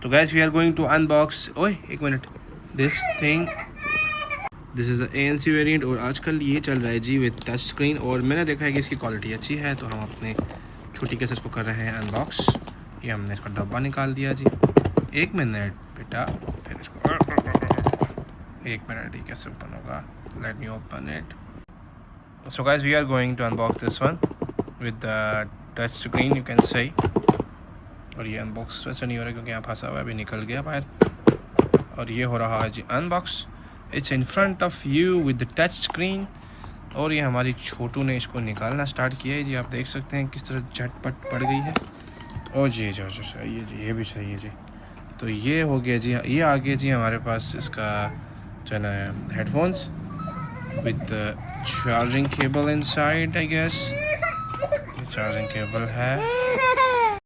तो guys we are going to unbox, ओए एक मिनट, this thing, this is ANC variant. और आजकल ये चल रहा है जी विद टच स्क्रीन, और मैंने देखा है कि इसकी क्वालिटी अच्छी है, तो हम अपने छोटी केसेस को कर रहे हैं अनबॉक्स। ये हमने इसका डब्बा निकाल दिया जी। एक मिनट बेटा, फिर इसको एक मिनट, ये कैसे ओपन होगा, let me open it. So guys we are going to unbox this one with the touch screen, you can say. और ये अनबॉक्स वैसे नहीं हो रहा क्योंकि यहाँ फंसा हुआ है, अभी निकल गया बाहर। और ये हो रहा है जी unbox, it's in front of you with the touch screen. और ये हमारी छोटू ने इसको निकालना स्टार्ट किया है जी, आप देख सकते हैं किस तरह झटपट पड़ गई है। ओ जी जो सही है जी, ये भी सही है जी। तो ये हो गया जी, ये आ गया जी हमारे पास इसका जो है headphones with charging cable inside, I guess charging cable है।